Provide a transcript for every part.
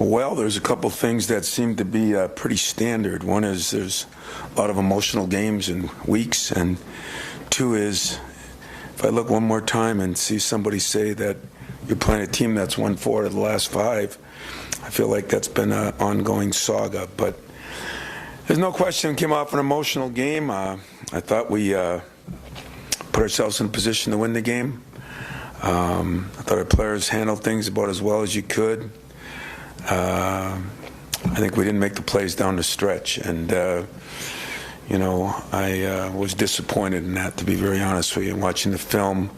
Well, there's a couple things that seem to be pretty standard. One is there's a lot of emotional games and weeks, and two is if I look one more time and see somebody say that you're playing a team that's won 4 of the last 5, I feel like that's been an ongoing saga. But there's no question it came off an emotional game. I thought we put ourselves in a position to win the game. I thought our players handled things about as well as you could. I think we didn't make the plays down the stretch, and I was disappointed in that, to be very honest with you. Watching the film,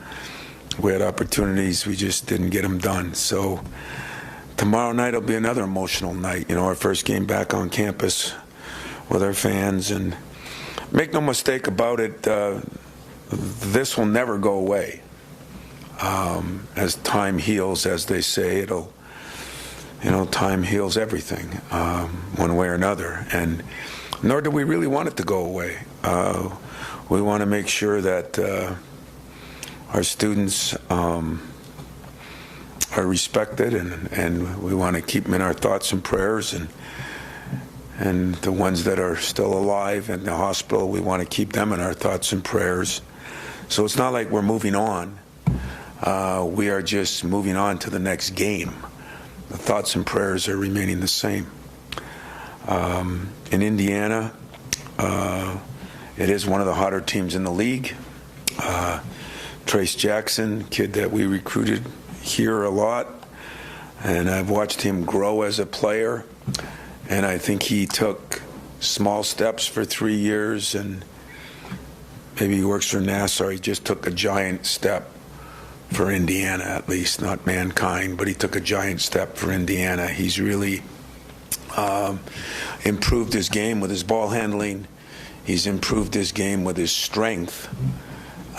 we had opportunities, we just didn't get them done. So tomorrow night will be another emotional night. Our first game back on campus with our fans, and make no mistake about it, this will never go away. As time heals, as they say, time heals everything, one way or another, and nor do we really want it to go away. We want to make sure that our students are respected, and we want to keep them in our thoughts and prayers, and the ones that are still alive in the hospital, we want to keep them in our thoughts and prayers. So it's not like we're moving on. We are just moving on to the next game. The thoughts and prayers are remaining the same. In Indiana, it is one of the hotter teams in the league. Trace Jackson, kid that we recruited here a lot, and I've watched him grow as a player, and I think he took small steps for 3 years, and maybe he works for Nassau. He just took a giant step for Indiana, at least, not mankind, but he took a giant step for Indiana. He's really improved his game with his ball handling. He's improved his game with his strength.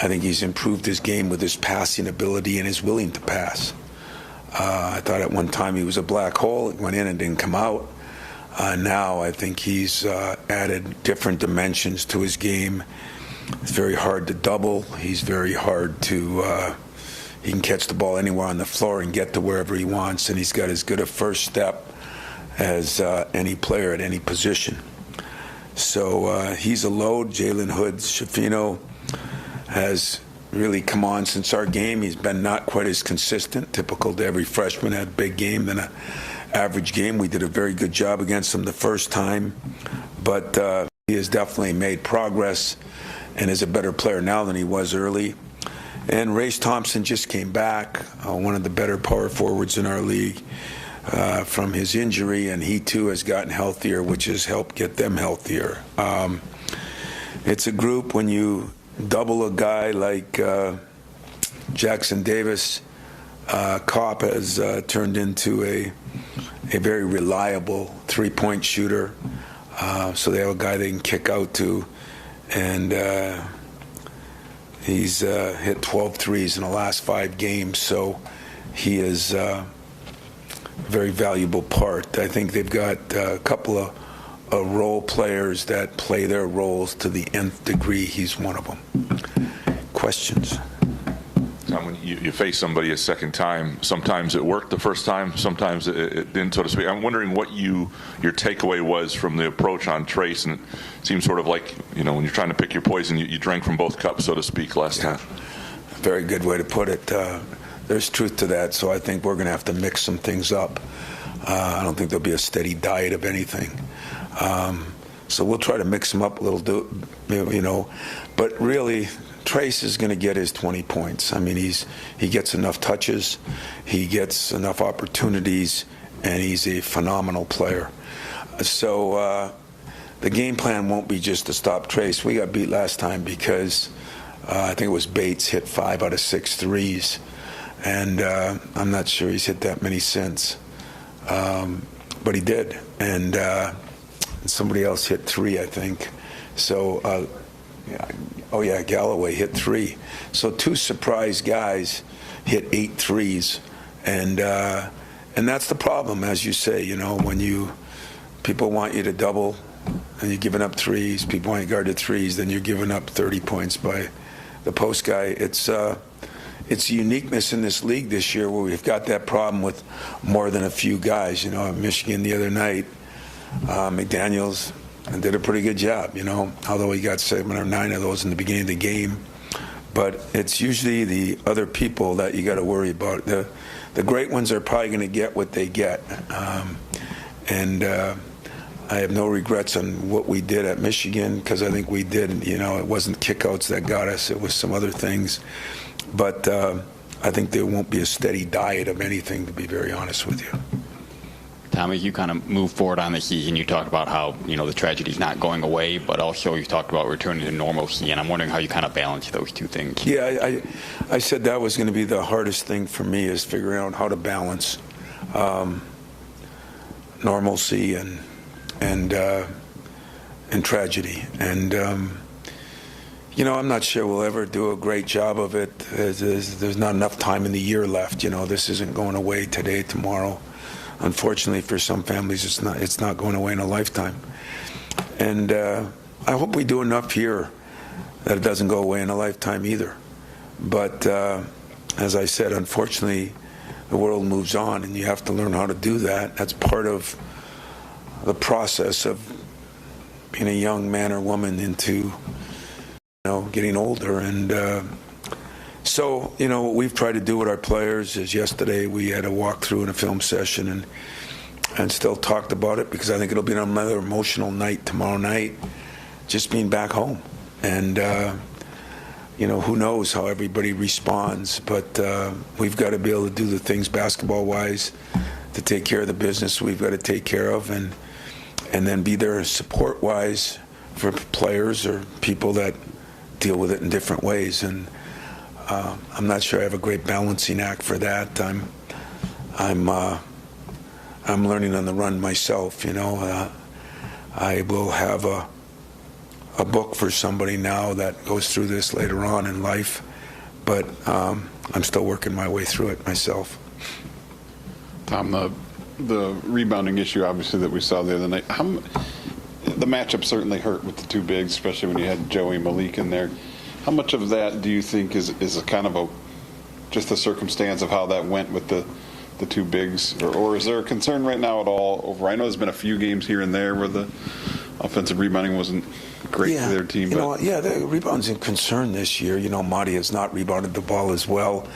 I think he's improved his game with his passing ability and his willing to pass. I thought at one time he was a black hole. It went in and didn't come out. Now I think he's added different dimensions to his game. It's very hard to double. He's very hard to he can catch the ball anywhere on the floor and get to wherever he wants, and he's got as good a first step as any player at any position. So he's a load. Jalen Hood-Schifino has really come on since our game. He's been not quite as consistent, typical to every freshman, had a big game than an average game. We did a very good job against him the first time, but he has definitely made progress and is a better player now than he was early. And Race Thompson just came back, one of the better power forwards in our league from his injury, and he too has gotten healthier, which has helped get them healthier. It's a group, when you double a guy like Jackson Davis, Kopp has turned into a very reliable three-point shooter. So they have a guy they can kick out to, and he's hit 12 threes in the last 5 games, so he is a very valuable part. I think they've got a couple of role players that play their roles to the nth degree. He's one of them. Questions? Tom, when you face somebody a second time, sometimes it worked the first time, sometimes it didn't, so to speak. I'm wondering what your takeaway was from the approach on Trace, and it seems sort of like, when you're trying to pick your poison, you drank from both cups, so to speak, last time. Very good way to put it. There's truth to that, so I think we're going to have to mix some things up. I don't think there'll be a steady diet of anything. So we'll try to mix them up a little, but really, Trace is going to get his 20 points. I mean, he gets enough touches, he gets enough opportunities, and he's a phenomenal player. So the game plan won't be just to stop Trace. We got beat last time because I think it was Bates hit 5 out of 6 threes, and I'm not sure he's hit that many since, but he did, and somebody else hit 3, I think. So. Galloway hit 3. So 2 surprise guys hit 8 threes, and that's the problem, as you say. When people want you to double, and you're giving up threes. People want you to guard the threes, then you're giving up 30 points by the post guy. It's it's uniqueness in this league this year where we've got that problem with more than a few guys. You know, at Michigan the other night, McDaniels did a pretty good job, you know, although he got 7 or 9 of those in the beginning of the game. But it's usually the other people that you got to worry about. The great ones are probably going to get what they get. And I have no regrets on what we did at Michigan, because I think we did, you know, it wasn't kickouts that got us, it was some other things. But I think there won't be a steady diet of anything, to be very honest with you. Tommy, you kind of move forward on the season. You talked about how, you know, the tragedy's not going away, but also you talked about returning to normalcy, and I'm wondering how you kind of balance those two things. Yeah, I said that was going to be the hardest thing for me, is figuring out how to balance normalcy and tragedy. And you know, I'm not sure we'll ever do a great job of it. There's not enough time in the year left. You know, this isn't going away today, tomorrow. Unfortunately, for some families, it's not going away in a lifetime. And I hope we do enough here that it doesn't go away in a lifetime either. But as I said, unfortunately, the world moves on, and you have to learn how to do that. That's part of the process of being a young man or woman into, you know, getting older. And so, you know, what we've tried to do with our players is, yesterday we had a walkthrough and a film session, and still talked about it, because I think it'll be another emotional night tomorrow night, just being back home. And you know, who knows how everybody responds, but we've got to be able to do the things basketball-wise to take care of the business we've got to take care of, and then be there support-wise for players or people that deal with it in different ways. And I'm not sure I have a great balancing act for that. I'm learning on the run myself. You know, I will have a book for somebody now that goes through this later on in life, but I'm still working my way through it myself. Tom, the rebounding issue, obviously, that we saw the other night, the matchup certainly hurt with the two bigs, especially when you had Joey and Malik in there. How much of that do you think is a kind of just a circumstance of how that went with the two bigs, or is there a concern right now at all over? I know there's been a few games here and there where the offensive rebounding wasn't great for their team. You know, yeah, the rebound's a concern this year. You know, Marty has not rebounded the ball as well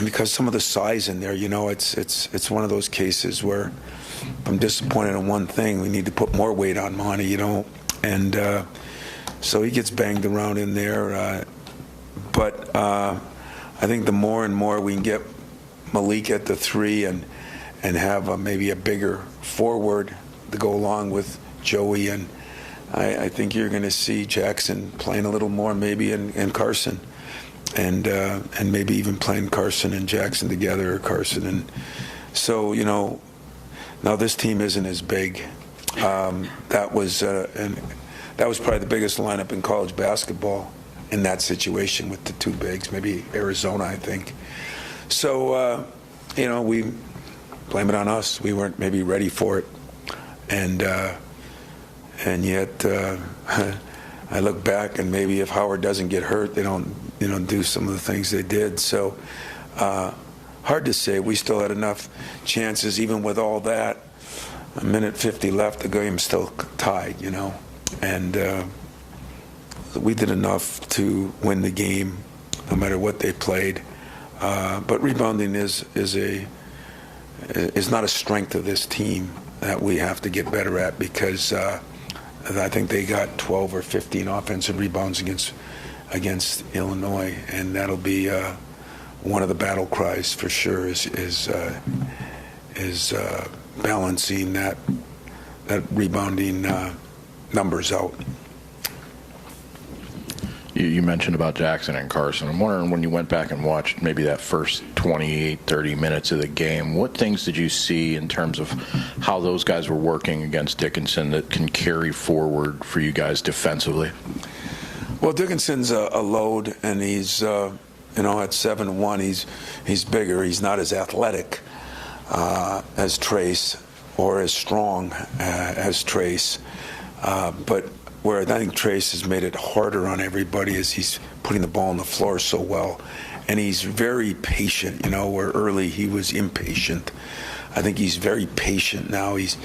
because some of the size in there. You know, it's one of those cases where I'm disappointed in one thing. We need to put more weight on Monty, you know, and so he gets banged around in there. But I think the more and more we can get Malik at the 3 and have maybe a bigger forward to go along with Joey, and I think you're going to see Jackson playing a little more, maybe, and Carson, and maybe even playing Carson and Jackson together, or Carson. And so, you know, now this team isn't as big. That was probably the biggest lineup in college basketball in that situation with the two bigs, maybe Arizona, I think. So, you know, we blame it on us. We weren't maybe ready for it. And yet, I look back, and maybe if Howard doesn't get hurt, they don't, you know, do some of the things they did. So, hard to say. We still had enough chances, even with all that. A minute 50 left, the game's still tied, you know. And we did enough to win the game, no matter what they played. But rebounding is not a strength of this team that we have to get better at, because I think they got 12 or 15 offensive rebounds against Illinois, and that'll be one of the battle cries for sure. Is balancing that rebounding numbers out. You mentioned about Jackson and Carson. I'm wondering, when you went back and watched maybe that first 28, 30 minutes of the game, what things did you see in terms of how those guys were working against Dickinson that can carry forward for you guys defensively? Well, Dickinson's a load, and he's, you know, at 7'1", he's bigger. He's not as athletic as Trace, or as strong as Trace, but where I think Trace has made it harder on everybody is he's putting the ball on the floor so well. And he's very patient, where early he was impatient. I think he's very patient now. He's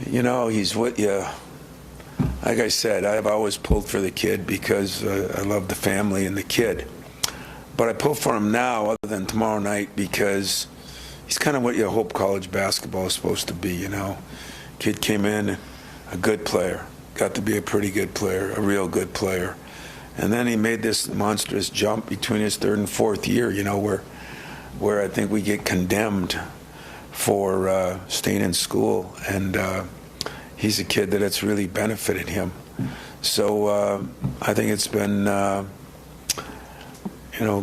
with you. Like I said, I've always pulled for the kid because I love the family and the kid. But I pull for him now, other than tomorrow night, because he's kind of what you hope college basketball is supposed to be, Kid came in, a good player, got to be a pretty good player, a real good player. And then he made this monstrous jump between his third and fourth year, where I think we get condemned for staying in school. And he's a kid that it's really benefited him. So I think it's been,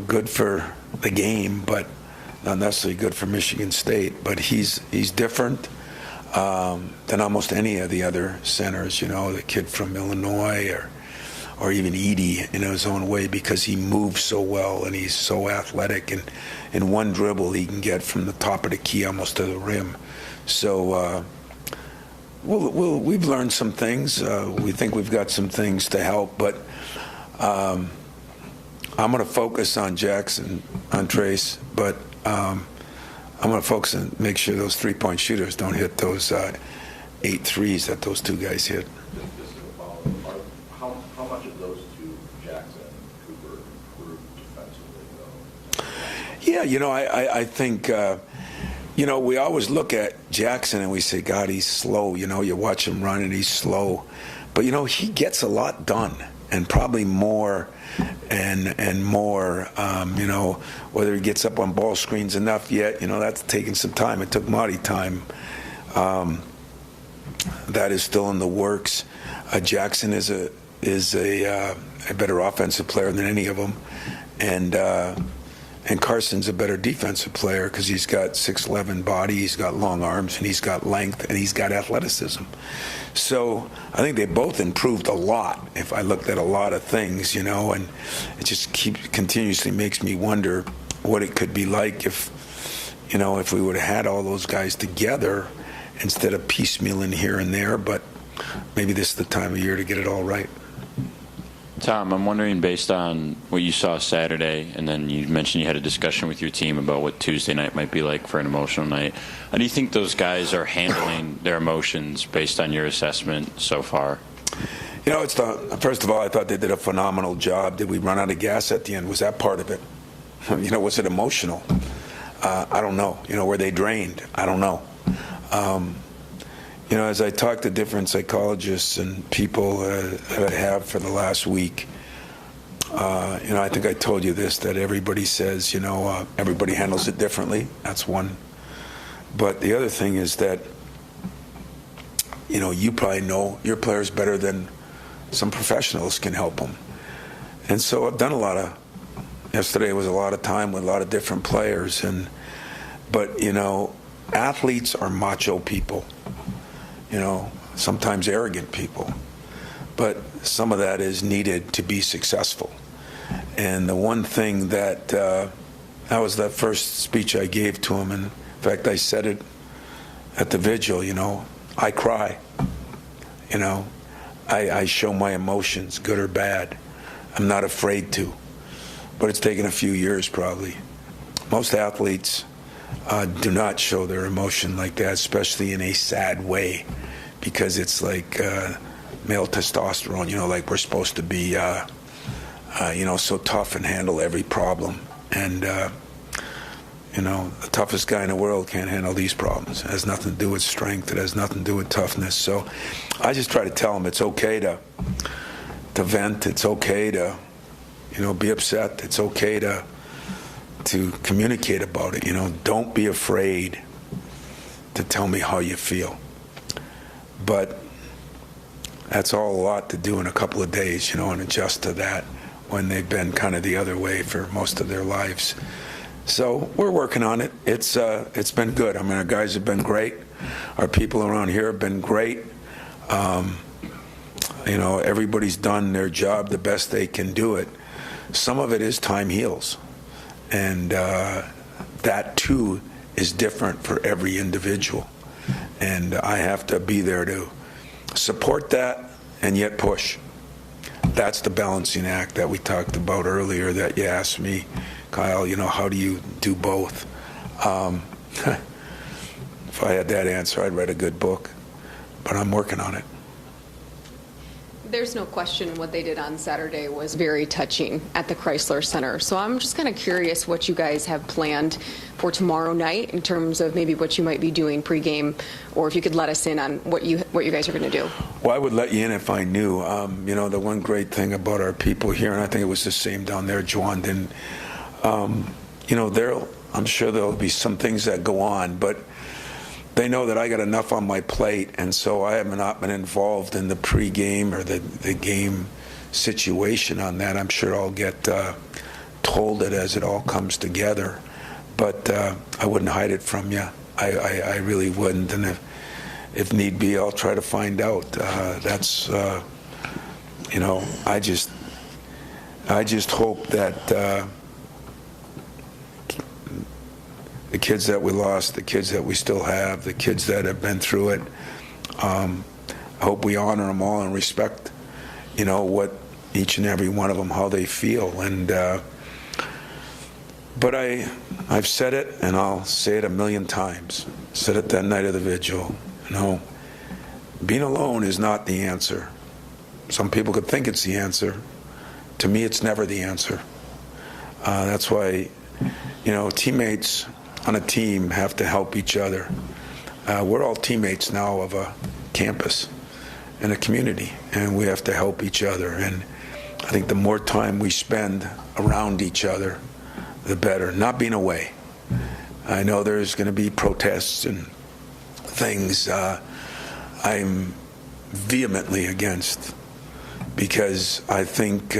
good for the game, but not necessarily good for Michigan State. But he's different than almost any of the other centers, the kid from Illinois or even Edie in his own way, because he moves so well and he's so athletic, and in one dribble he can get from the top of the key almost to the rim. So we've learned some things. We think we've got some things to help, but I'm going to focus on Jackson, on Trace, but I'm going to focus and make sure those three-point shooters don't hit those 8 threes that those two guys hit. Just to follow up, how much of those two, Jackson and Cooper, improved defensively, though? Yeah, I think, we always look at Jackson and we say, God, he's slow. You watch him run and he's slow. But, he gets a lot done, and probably more and more, whether he gets up on ball screens enough yet, that's taking some time. It took Marty time. That is still in the works. Jackson is a better offensive player than any of them, and Carson's a better defensive player because he's got 6'11" body, he's got long arms, and he's got length, and he's got athleticism. So I think they both improved a lot. If I looked at a lot of things, and it just continuously makes me wonder what it could be like if we would have had all those guys together instead of piecemealing here and there. But maybe this is the time of year to get it all right. Tom, I'm wondering, based on what you saw Saturday, and then you mentioned you had a discussion with your team about what Tuesday night might be like for an emotional night. How do you think those guys are handling their emotions based on your assessment so far? First of all, I thought they did a phenomenal job. Did we run out of gas at the end? Was that part of it? Was it emotional? I don't know. Were they drained? I don't know. As I talk to different psychologists and people that I have for the last week, I think I told you this, that everybody says, everybody handles it differently. That's one. But the other thing is that, you probably know your players better than some professionals can help them. And so I've done yesterday was a lot of time with a lot of different players. But athletes are macho people. Sometimes arrogant people, but some of that is needed to be successful. And the one thing that was the first speech I gave to him, and in fact I said it at the vigil, I cry, I show my emotions, good or bad. I'm not afraid to, but it's taken a few years probably. Most athletes do not show their emotion like that, especially in a sad way, because it's like male testosterone, like we're supposed to be, so tough and handle every problem. And, the toughest guy in the world can't handle these problems. It has nothing to do with strength. It has nothing to do with toughness. So I just try to tell them it's okay to vent. It's okay to, be upset. It's okay to communicate about it. Don't be afraid to tell me how you feel. But that's all a lot to do in a couple of days, and adjust to that when they've been kind of the other way for most of their lives. So we're working on it. It's been good. I mean, our guys have been great. Our people around here have been great. Everybody's done their job the best they can do it. Some of it is time heals. And that, too, is different for every individual. And I have to be there to support that and yet push. that's the balancing act that we talked about earlier that you asked me, Kyle, how do you do both? If I had that answer, I'd write a good book, but I'm working on it. There's no question what they did on Saturday was very touching at the Chrysler Center. So I'm just kind of curious what you guys have planned for tomorrow night in terms of maybe what you might be doing pregame, or if you could let us in on what you guys are going to do. Well, I would let you in if I knew. The one great thing about our people here, and I think it was the same down there, Juan, didn't, I'm sure there'll be some things that go on, but they know that I got enough on my plate, and so I have not been involved in the pregame or the game situation on that. I'm sure I'll get told it as it all comes together, but I wouldn't hide it from you. I really wouldn't, and if need be, I'll try to find out. I just hope that the kids that we lost, the kids that we still have, the kids that have been through it, I hope we honor them all and respect, what each and every one of them, how they feel. And but I've said it, and I'll say it a million times. Said it that night of the vigil. Being alone is not the answer. Some people could think it's the answer. To me, it's never the answer. That's why, teammates on a team have to help each other. We're all teammates now of a campus and a community, and we have to help each other. And I think the more time we spend around each other, the better. Not being away. I know there's going to be protests and things I'm vehemently against, because I think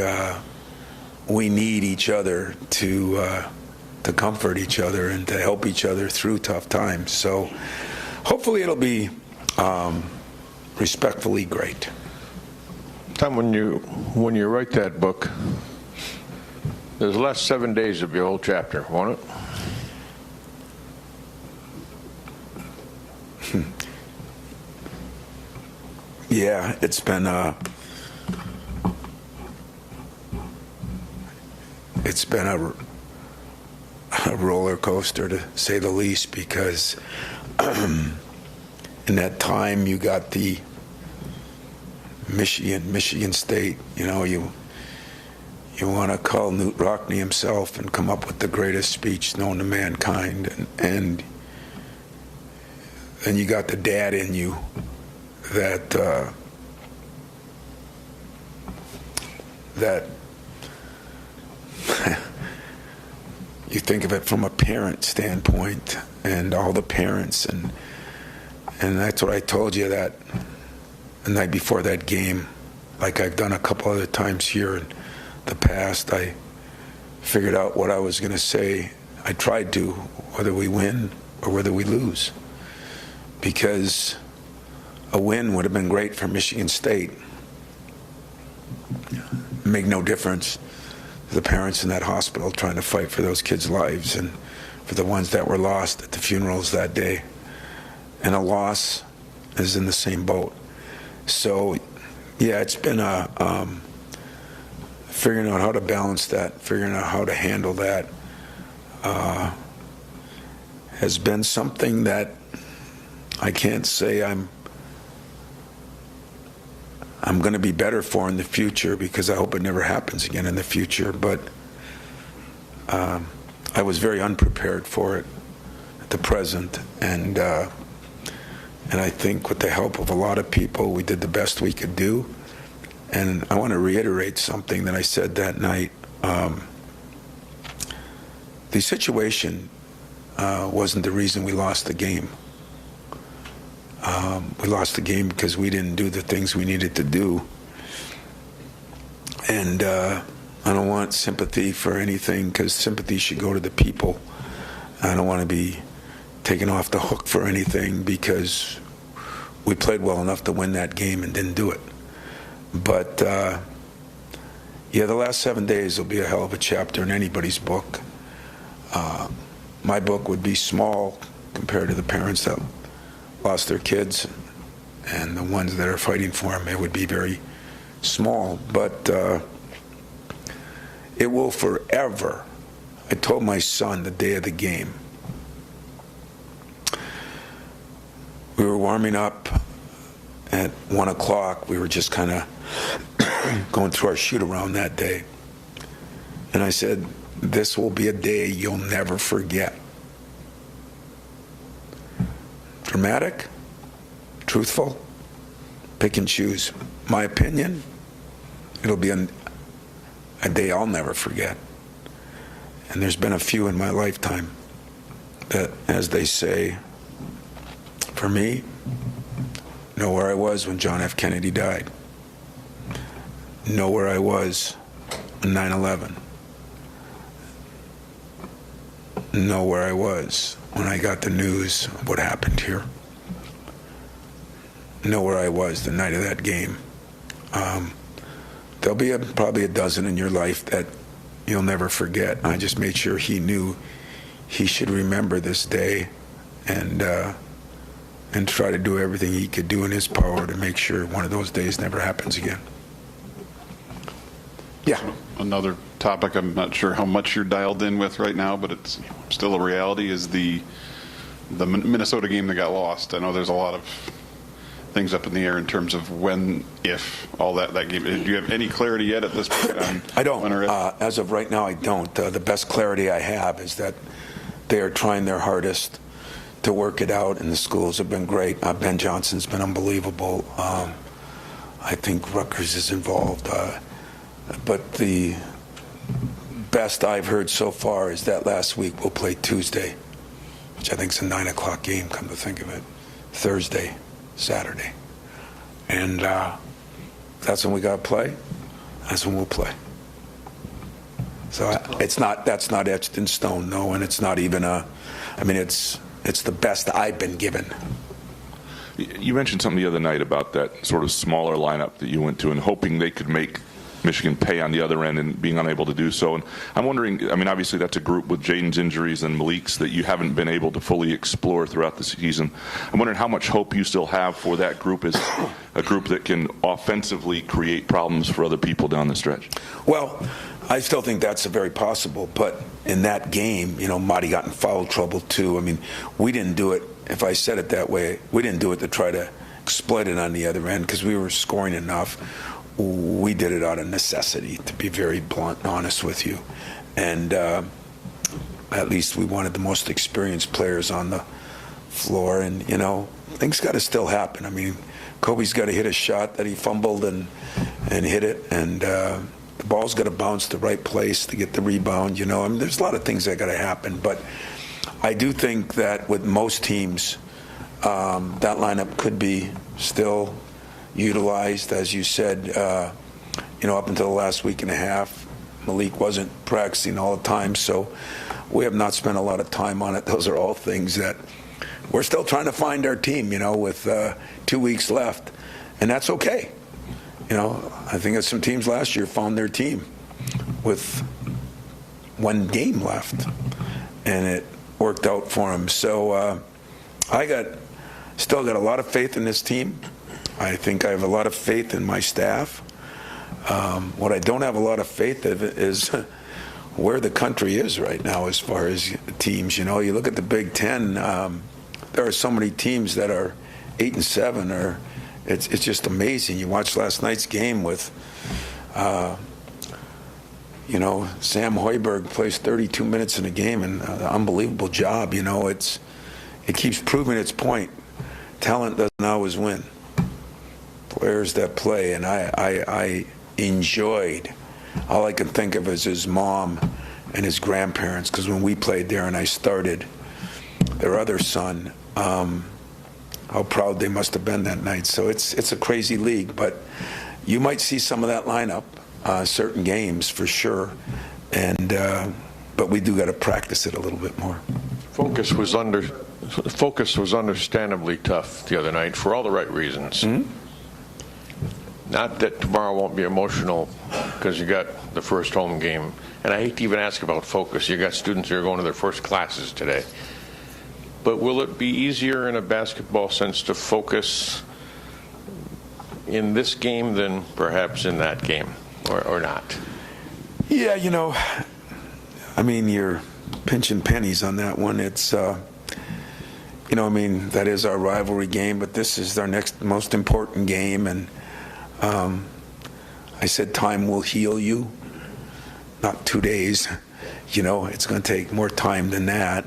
we need each other to comfort each other and to help each other through tough times. So hopefully it'll be respectfully great. Tom, when you write that book, there's the last 7 days of your whole chapter, won't it? Yeah, it's been a roller coaster, to say the least, because in that time you got the Michigan State. You want to call Newt Rockne himself and come up with the greatest speech known to mankind, and you got the dad in you that you think of it from a parent standpoint, and all the parents, and that's what I told you that the night before that game, like I've done a couple other times here in the past. I figured out what I was going to say. I tried to, whether we win or whether we lose, because a win would have been great for Michigan State. Make no difference. The parents in that hospital trying to fight for those kids' lives, and for the ones that were lost at the funerals that day. And a loss is in the same boat. So, yeah, it's been figuring out how to balance that, figuring out how to handle that, has been something that I can't say I'm going to be better for in the future, because I hope it never happens again in the future. But I was very unprepared for it at the present, and I think with the help of a lot of people, we did the best we could do. And I want to reiterate something that I said that night. The situation wasn't the reason we lost the game. We lost the game because we didn't do the things we needed to do. And I don't want sympathy for anything, because sympathy should go to the people. I don't want to be taken off the hook for anything, because we played well enough to win that game and didn't do it. But yeah, the last 7 days will be a hell of a chapter in anybody's book. My book would be small compared to the parents that lost their kids and the ones that are fighting for them. It would be very small, but it will forever. I told my son the day of the game, we were warming up at 1 o'clock. We were just kind of going through our shoot around that day. And I said, this will be a day you'll never forget. Dramatic, truthful, pick and choose. My opinion, it'll be a day I'll never forget. And there's been a few in my lifetime that, as they say, for me, know where I was when John F. Kennedy died. Know where I was on 9/11. Know where I was when I got the news of what happened here. Know where I was the night of that game. There'll be probably a dozen in your life that you'll never forget. I just made sure he knew he should remember this day and try to do everything he could do in his power to make sure one of those days never happens again. Yeah. Another topic I'm not sure how much you're dialed in with right now, but it's still a reality, is the Minnesota game that got lost. I know there's a lot of things up in the air in terms of when, if, all that game. Do you have any clarity yet at this point on I don't. when or if? As of right now, I don't. The best clarity I have is that they are trying their hardest to work it out, and the schools have been great. Ben Johnson's been unbelievable. I think Rutgers is involved. But the best I've heard so far is that last week we'll play Tuesday, which I think is a 9 o'clock game, come to think of it. Thursday, Saturday. And that's when we got to play. That's when we'll play. So that's not etched in stone, no, and it's not even it's the best I've been given. You mentioned something the other night about that sort of smaller lineup that you went to and hoping they could make Michigan pay on the other end and being unable to do so. And I'm wondering, obviously that's a group with Jaden's injuries and Malik's that you haven't been able to fully explore throughout the season. I'm wondering how much hope you still have for that group as a group that can offensively create problems for other people down the stretch. Well, I still think that's very possible, but in that game, Marty got in foul trouble too. We didn't do it, if I said it that way, we didn't do it to try to exploit it on the other end because we were scoring enough. We did it out of necessity, to be very blunt and honest with you. And at least we wanted the most experienced players on the floor. And, things got to still happen. Kobe's got to hit a shot that he fumbled and hit it. And the ball's got to bounce the right place to get the rebound. There's a lot of things that got to happen. But I do think that with most teams, that lineup could be still utilized, as you said, up until the last week and a half. Malik wasn't practicing all the time, so we have not spent a lot of time on it. Those are all things that we're still trying to find our team, with 2 weeks left, and that's okay. I think that some teams last year found their team with one game left, and it worked out for them. So I still got a lot of faith in this team. I think I have a lot of faith in my staff. What I don't have a lot of faith in is where the country is right now as far as teams. You look at the Big Ten, there are so many teams that are 8-7, or it's just amazing. You watched last night's game with, Sam Hoiberg plays 32 minutes in a game, and an unbelievable job. It keeps proving its point. Talent doesn't always win. Players that play, and I enjoyed, all I can think of is his mom and his grandparents, because when we played there and I started, their other son, how proud they must have been that night. So it's a crazy league, but you might see some of that lineup, certain games for sure, and but we do got to practice it a little bit more. Focus was understandably tough the other night for all the right reasons. Mm-hmm. Not that tomorrow won't be emotional because you got the first home game. And I hate to even ask about focus. You got students who are going to their first classes today. But will it be easier in a basketball sense to focus in this game than perhaps in that game, or not? Yeah, I mean, you're pinching pennies on that one. It's, I mean, that is our rivalry game, but this is our next most important game. And I said time will heal you, not 2 days. It's going to take more time than that.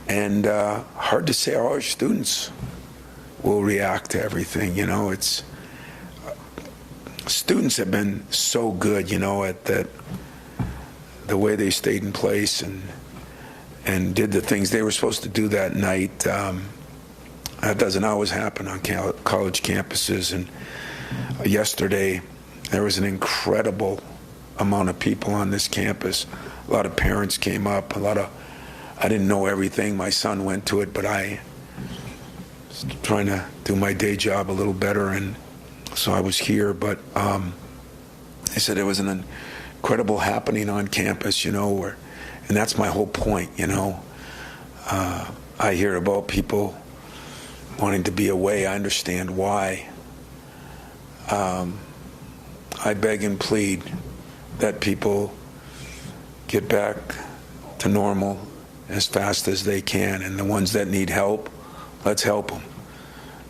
And hard to say how our students will react to everything. It's students have been so good, at that, the way they stayed in place and did the things they were supposed to do that night. That doesn't always happen on college campuses. And yesterday, there was an incredible amount of people on this campus. A lot of parents came up. I didn't know everything. My son went to it, but I was trying to do my day job a little better, and so I was here. But they said it was an incredible happening on campus, and that's my whole point, I hear about people wanting to be away. I understand why. I beg and plead that people get back to normal as fast as they can, and the ones that need help, let's help them.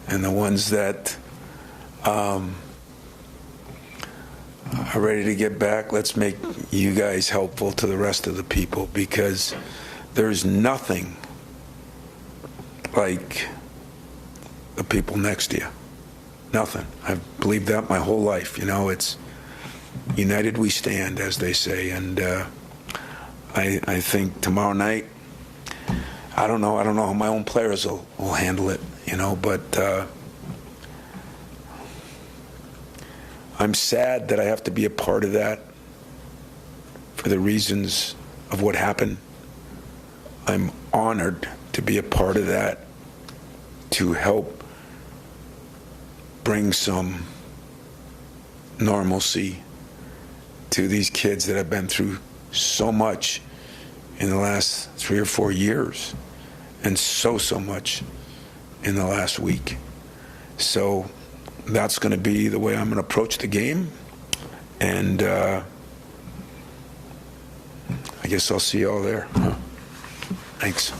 And the ones that are ready to get back, let's make you guys helpful to the rest of the people, because there's nothing like the people next to you. Nothing. I've believed that my whole life. It's united we stand, as they say. And I think tomorrow night, I don't know how my own players will handle it, but I'm sad that I have to be a part of that for the reasons of what happened. I'm honored to be a part of that, to help bring some normalcy to these kids that have been through so much in the last 3 or 4 years, and so much in the last week. So that's going to be the way I'm going to approach the game, and I guess I'll see you all there. Thanks.